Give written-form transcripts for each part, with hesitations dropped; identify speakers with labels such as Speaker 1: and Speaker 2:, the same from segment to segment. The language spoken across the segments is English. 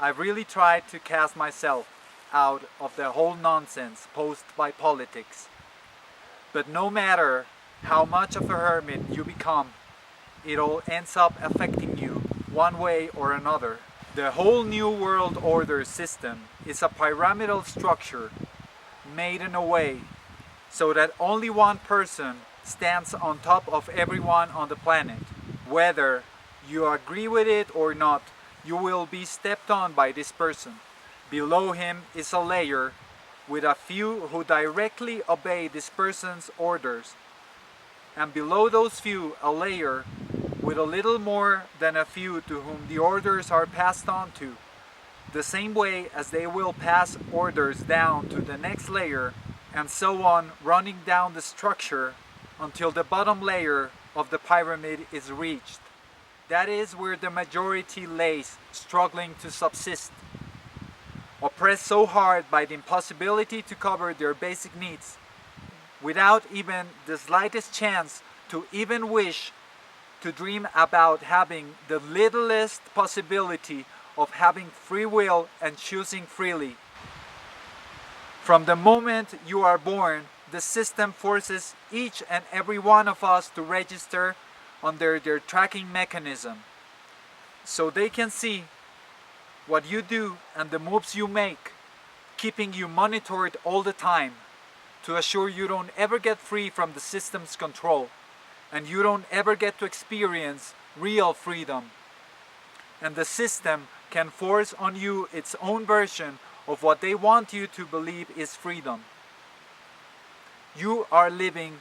Speaker 1: I've really tried to cast myself out of the whole nonsense posed by politics. But no matter how much of a hermit you become, it all ends up affecting you one way or another. The whole New World Order system is a pyramidal structure made in a way so that only one person stands on top of everyone on the planet. Whether you agree with it or not, you will be stepped on by this person. Below him is a layer with a few who directly obey this person's orders, and below those few a layer with a little more than a few to whom the orders are passed on to, the same way as they will pass orders down to the next layer, and so on, running down the structure until the bottom layer of the pyramid is reached. That is where the majority lays, struggling to subsist, oppressed so hard by the impossibility to cover their basic needs, without even the slightest chance to even wish to dream about having the littlest possibility of having free will and choosing freely. From the moment you are born, the system forces each and every one of us to register under their tracking mechanism, so they can see what you do and the moves you make, keeping you monitored all the time to assure you don't ever get free from the system's control and you don't ever get to experience real freedom. And the system can force on you its own version of what they want you to believe is freedom. You are living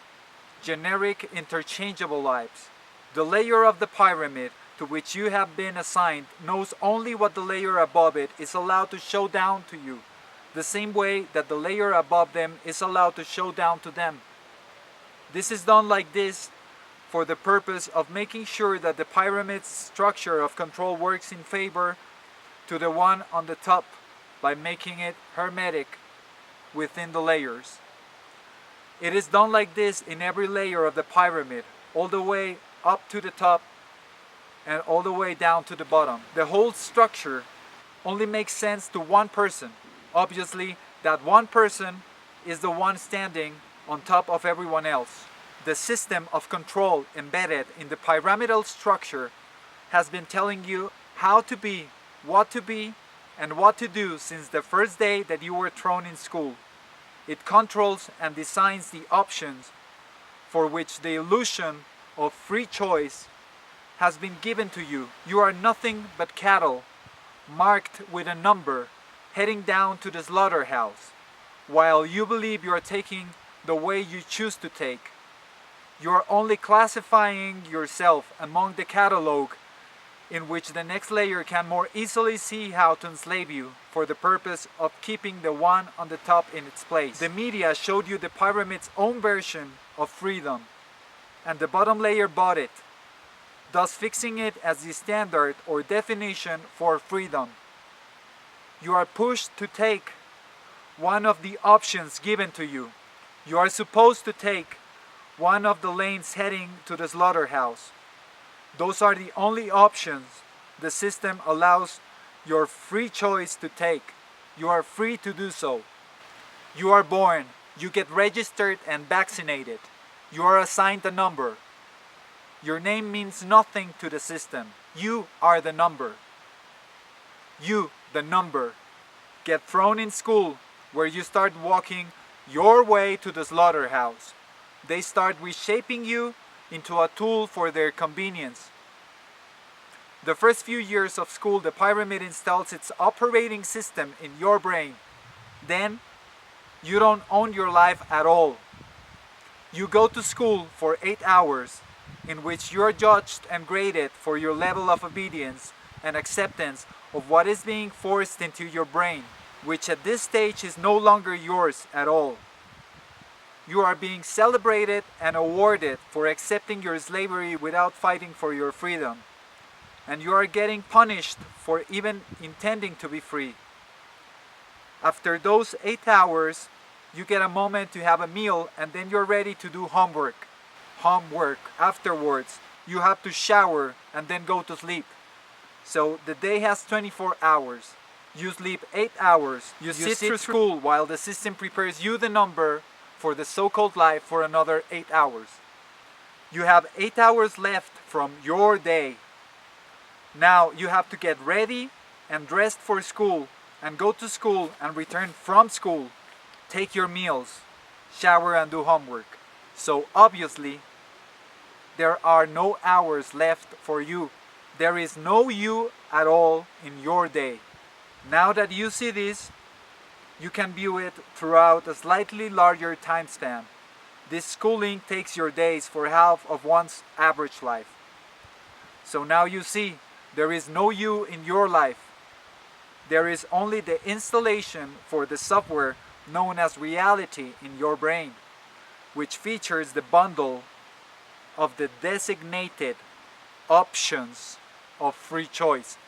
Speaker 1: generic, interchangeable lives. The layer of the pyramid to which you have been assigned knows only what the layer above it is allowed to show down to you, the same way that the layer above them is allowed to show down to them. This is done like this for the purpose of making sure that the pyramid's structure of control works in favor to the one on the top by making it hermetic within the layers. It is done like this in every layer of the pyramid, all the way up to the top and all the way down to the bottom. The whole structure only makes sense to one person. Obviously, that one person is the one standing on top of everyone else. The system of control embedded in the pyramidal structure has been telling you how to be, and what to do since the first day that you were thrown in school. It controls and designs the options for which the illusion of free choice has been given to you. You are nothing but cattle, marked with a number, heading down to the slaughterhouse, while you believe you are taking the way you choose to take. You are only classifying yourself among the catalog in which the next layer can more easily see how to enslave you for the purpose of keeping the one on the top in its place. The media showed you the pyramid's own version of freedom, and the bottom layer bought it, thus fixing it as the standard or definition for freedom. You are pushed to take one of the options given to you. You are supposed to take one of the lanes heading to the slaughterhouse. Those are the only options the system allows your free choice to take. You are free to do so. You are born, you get registered and vaccinated. You are assigned a number. Your name means nothing to the system. You are the number. You, the number, get thrown in school where you start walking your way to the slaughterhouse. They start reshaping you into a tool for their convenience. The first few years of school, the pyramid installs its operating system in your brain. Then, you don't own your life at all. You go to school for 8 hours, in which you are judged and graded for your level of obedience and acceptance of what is being forced into your brain, which at this stage is no longer yours at all. You are being celebrated and awarded for accepting your slavery without fighting for your freedom. And you are getting punished for even intending to be free. After those 8 hours, you get a moment to have a meal, and then you're ready to do homework. Afterwards, you have to shower and then go to sleep. So the day has 24 hours. You sleep 8 hours. You sit through school while the system prepares you the number for the so-called life for another 8 hours. You have 8 hours left from your day. Now you have to get ready and dressed for school and go to school and return from school. Take your meals, shower and do homework. So obviously, there are no hours left for you. There is no you at all in your day. Now that you see this, you can view it throughout a slightly larger time span. This schooling takes your days for half of one's average life. So now you see, there is no you in your life. There is only the installation for the software known as reality in your brain, which features the bundle of the designated options of free choice.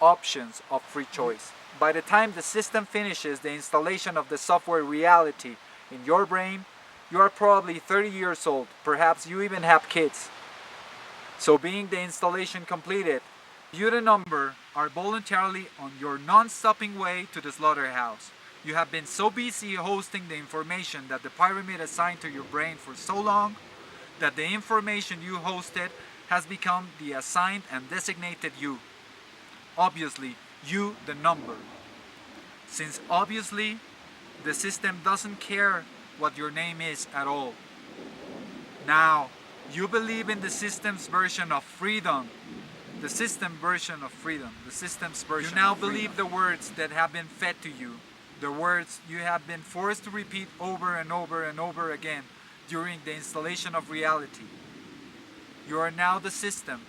Speaker 1: Options of free choice. By the time the system finishes the installation of the software reality in your brain, you are probably 30 years old. Perhaps you even have kids. So being the installation completed, you the number are voluntarily on your non-stopping way to the slaughterhouse. You have been so busy hosting the information that the pyramid assigned to your brain for so long that the information you hosted has become the assigned and designated you. Obviously, you the number. Since obviously, the system doesn't care what your name is at all. Now, you believe in the system's version of freedom. The system version of freedom. The system's version. You now believe the words that have been fed to you. The words you have been forced to repeat over and over and over again during the installation of reality. You are now the system.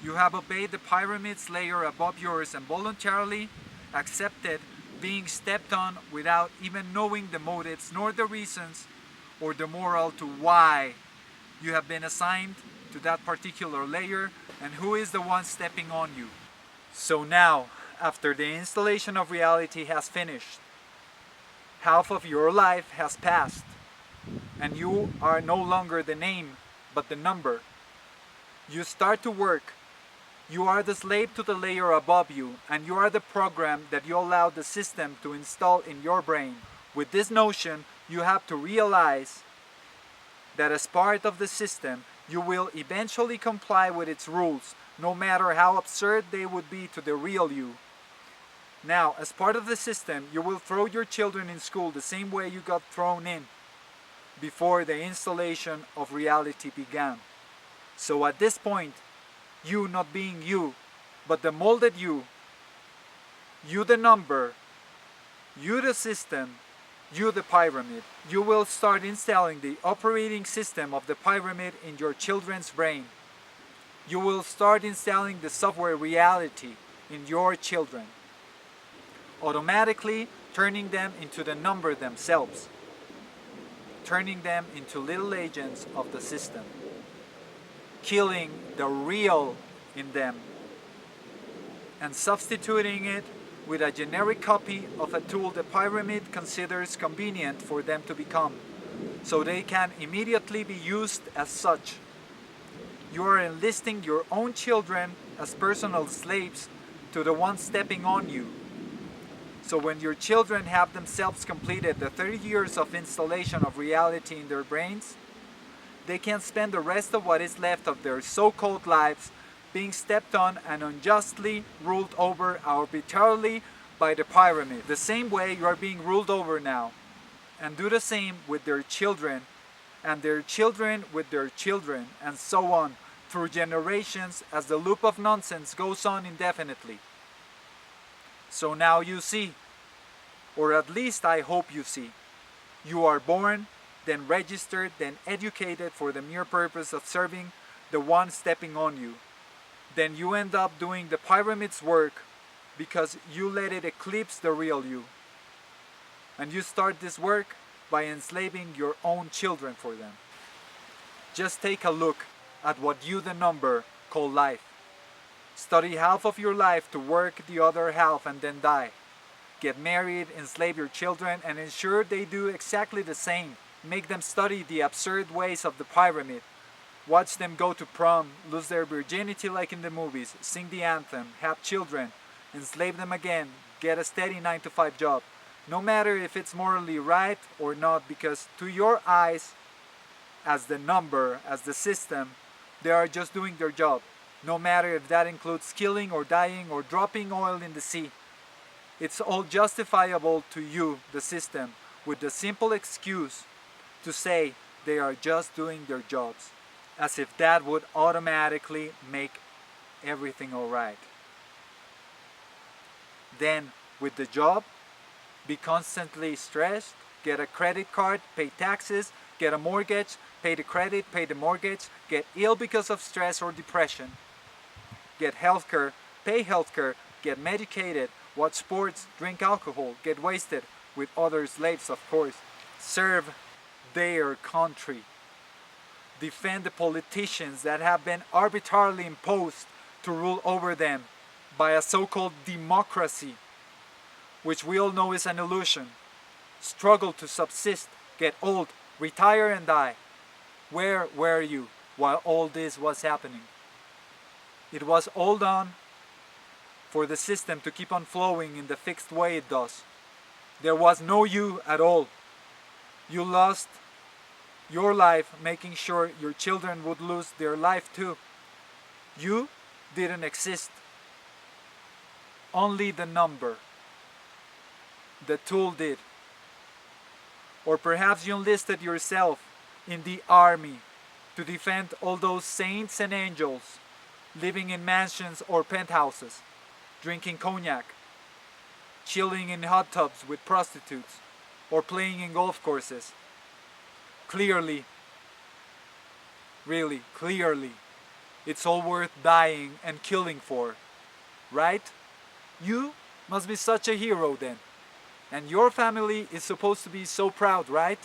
Speaker 1: You have obeyed the pyramid's layer above yours and voluntarily accepted being stepped on without even knowing the motives nor the reasons or the moral to why you have been assigned to that particular layer and who is the one stepping on you. So now, after the installation of reality has finished, half of your life has passed and you are no longer the name but the number. You start to work. You are the slave to the layer above you, and you are the program that you allow the system to install in your brain. With this notion, you have to realize that as part of the system, you will eventually comply with its rules, no matter how absurd they would be to the real you. Now, as part of the system, you will throw your children in school the same way you got thrown in before the installation of reality began. So at this point, you not being you, but the molded you the number, you the system, you the pyramid, you will start installing the operating system of the pyramid in your children's brain. You will start installing the software reality in your children, automatically turning them into the number themselves, turning them into little agents of the system, killing the real in them and substituting it with a generic copy of a tool the pyramid considers convenient for them to become, so they can immediately be used as such. You are enlisting your own children as personal slaves to the one stepping on you. So when your children have themselves completed the 30 years of installation of reality in their brains, they can spend the rest of what is left of their so-called lives being stepped on and unjustly ruled over arbitrarily by the pyramid, the same way you are being ruled over now. And do the same with their children, and their children with their children, and so on, through generations as the loop of nonsense goes on indefinitely. So now you see, or at least I hope you see, you are born, then registered, then educated for the mere purpose of serving the one stepping on you. Then you end up doing the pyramid's work because you let it eclipse the real you. And you start this work by enslaving your own children for them. Just take a look at what you the number call life. Study half of your life to work the other half and then die. Get married, enslave your children, and ensure they do exactly the same. Make them study the absurd ways of the pyramid. Watch them go to prom, lose their virginity like in the movies, sing the anthem, have children, enslave them again, get a steady 9 to 5 job. No matter if it's morally right or not, because to your eyes, as the number, as the system, they are just doing their job. No matter if that includes killing or dying or dropping oil in the sea. It's all justifiable to you, the system, with the simple excuse to say they are just doing their jobs, as if that would automatically make everything alright. Then, with the job, be constantly stressed, get a credit card, pay taxes, get a mortgage, pay the credit, pay the mortgage, get ill because of stress or depression, get healthcare, pay healthcare, get medicated, watch sports, drink alcohol, get wasted, with other slaves of course, serve their country, defend the politicians that have been arbitrarily imposed to rule over them by a so-called democracy, which we all know is an illusion, struggle to subsist, get old, retire and die. Where were you while all this was happening? It was all done for the system to keep on flowing in the fixed way it does. There was no you at all. You lost your life making sure your children would lose their life too. You didn't exist. Only the number. The tool did. Or perhaps you enlisted yourself in the army to defend all those saints and angels living in mansions or penthouses, drinking cognac, chilling in hot tubs with prostitutes, or playing in golf courses. Clearly, really clearly, it's all worth dying and killing for, right? You must be such a hero then. And your family is supposed to be so proud, right?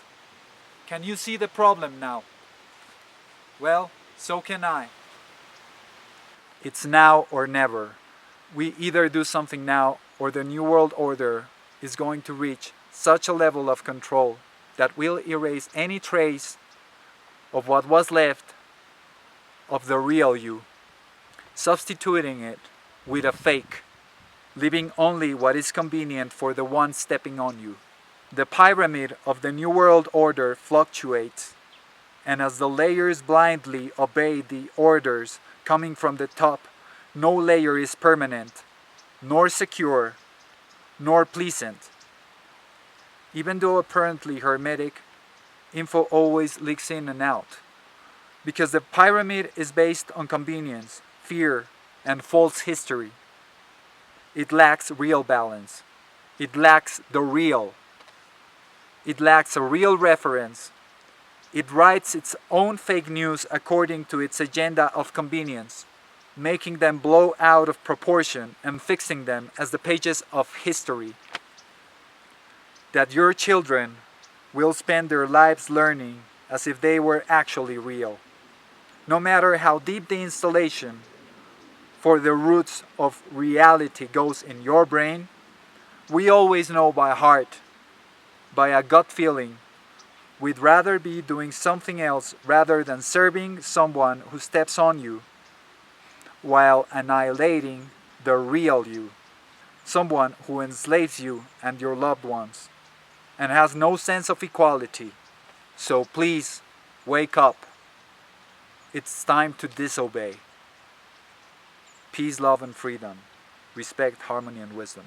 Speaker 1: Can you see the problem now? Well, so can I. It's now or never. We either do something now or the New World Order is going to reach such a level of control that will erase any trace of what was left of the real you, substituting it with a fake, leaving only what is convenient for the one stepping on you. The pyramid of the New World Order fluctuates, and as the layers blindly obey the orders coming from the top, no layer is permanent, nor secure, nor pleasant. Even though apparently hermetic, info always leaks in and out, because the pyramid is based on convenience, fear, and false history. It lacks real balance. It lacks the real. It lacks a real reference. It writes its own fake news according to its agenda of convenience, making them blow out of proportion and fixing them as the pages of history that your children will spend their lives learning as if they were actually real. No matter how deep the installation for the roots of reality goes in your brain, we always know by heart, by a gut feeling, we'd rather be doing something else rather than serving someone who steps on you while annihilating the real you, someone who enslaves you and your loved ones and has no sense of equality. So please, wake up. It's time to disobey. Peace, love, and freedom. Respect, harmony, and wisdom.